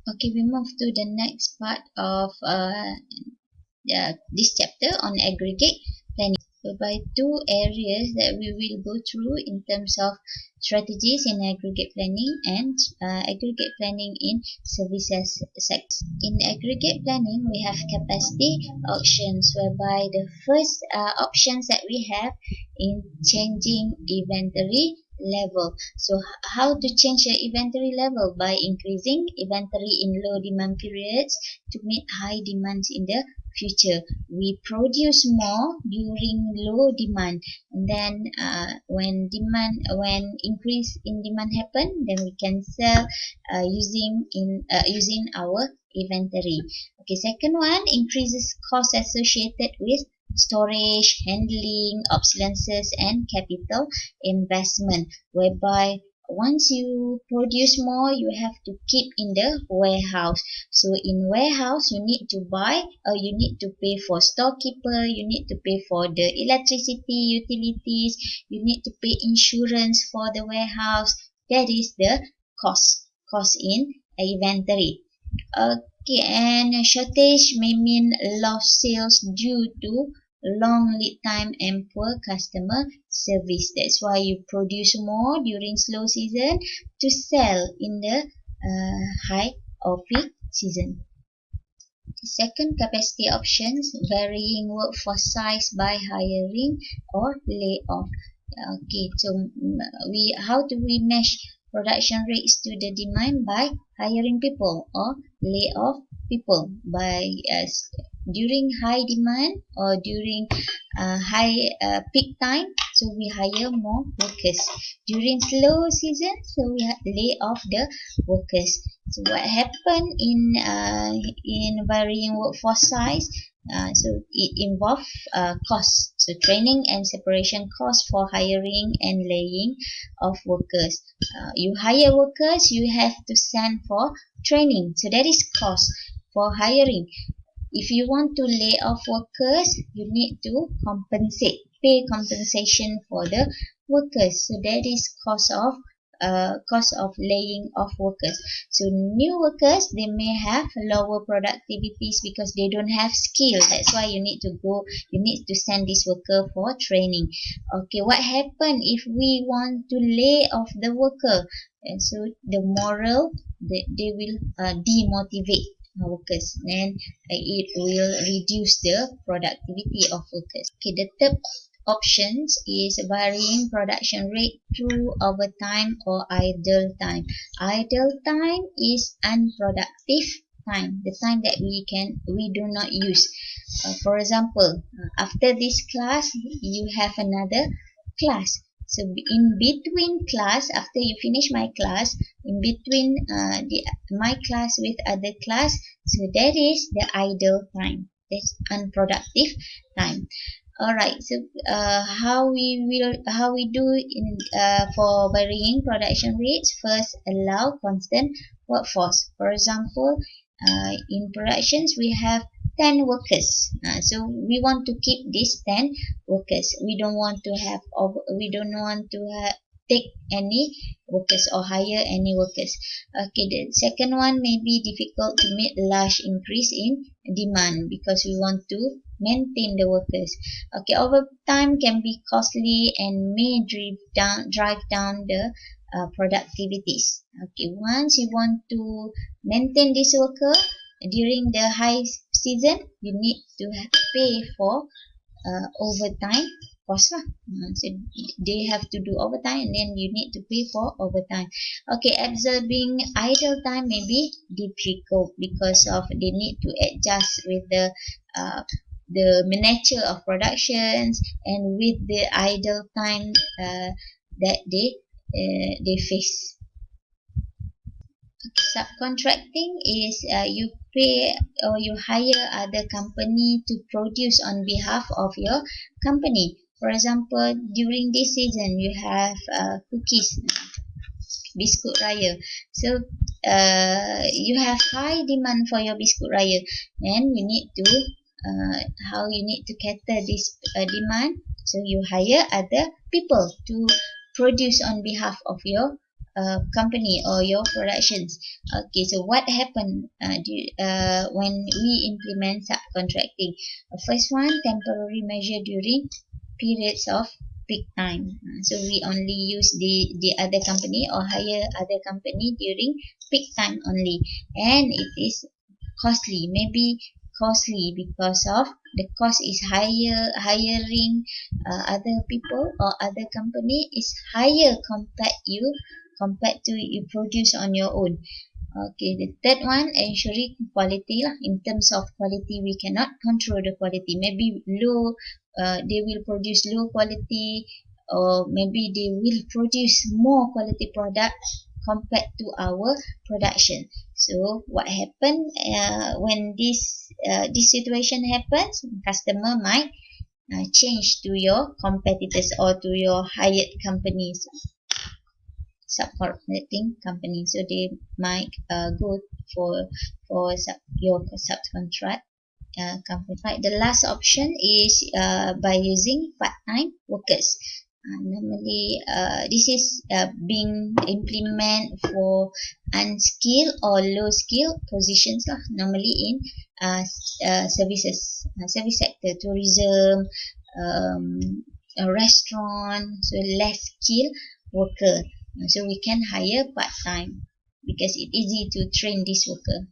Okay, we move to the next part of this chapter on aggregate planning, whereby two areas that we will go through in terms of strategies in aggregate planning and aggregate planning in services sectors. In aggregate planning, we have capacity auctions, whereby the first options that we have in changing inventory level. So how to change the inventory level? By increasing inventory in low demand periods to meet high demands in the future. We produce more during low demand, and then when increase in demand happen, then we can sell using our inventory. Okay, second one, increases cost associated with storage, handling, obsolescence, and capital investment, whereby once you produce more, you have to keep in the warehouse. So in warehouse, you need to buy, or you need to pay for storekeeper, you need to pay for the electricity, utilities, you need to pay insurance for the warehouse. That is the cost in inventory. Okay, and shortage may mean lost sales due to long lead time and poor customer service. That's why you produce more during slow season to sell in the high or peak season. Second, capacity options, varying workforce size by hiring or layoff. Okay, so how do we match production rates to the demand? By hiring people or lay off people by during high demand or during high peak time. So we hire more workers. During slow season, so we lay off the workers. So what happened in varying workforce size? So it involves costs. So training and separation costs for hiring and laying of workers. You hire workers, you have to send for training. So that is cost for hiring. If you want to lay off workers, you need to pay compensation for the workers. So that is cost of laying off workers. So new workers, they may have lower productivities because they don't have skill. That's why you need to send this worker for training. Okay, what happen if we want to lay off the worker? And so the morale, they will demotivate workers, and it will reduce the productivity of workers. Okay, the third options is varying production rate through overtime or idle time. Idle time is unproductive time, the time that we do not use. For example, after this class, you have another class. So in between class, after you finish my class, in between my class with other class, so that is the idle time. That's unproductive time. Alright, so how we do in for varying production rates? First, allow constant workforce. For example, in productions we have 10 workers. So we want to keep these 10 workers. We don't want to take any workers or hire any workers. Okay, the second one may be difficult to meet large increase in demand because we want to maintain the workers. Okay, overtime can be costly and may drive down the productivities. Okay, once you want to maintain this worker during the high season, you need to pay for overtime cost lah. So they have to do overtime, and then you need to pay for overtime. Okay, observing idle time may be difficult because of they need to adjust with the nature of productions and with the idle time that they face. Subcontracting is you pay or you hire other company to produce on behalf of your company. For example, during this season, you have cookies, biscuit raya. So you have high demand for your biscuit raya, and you need to how you need to cater this demand. So you hire other people to produce on behalf of your company or your productions. Okay, so what happened when we implement subcontracting? First one, temporary measure during periods of peak time. So we only use the other company or hire other company during peak time only, and it is costly, maybe costly because of the cost is higher. Hiring other people or other company is higher compared to you produce on your own. Okay, the third one, ensuring quality lah. In terms of quality, we cannot control the quality. Maybe low, they will produce low quality, or maybe they will produce more quality product compared to our production. So what happen when this situation happens? Customer might change to your competitors or to your hired companies, subcontracting company. So they might go your subcontract company. Right. The last option is by using part-time workers. Normally, this is being implemented for unskilled or low-skilled positions lah. Normally in service sector, tourism, a restaurant, so less skilled worker. So we can hire part-time because it's easy to train this worker.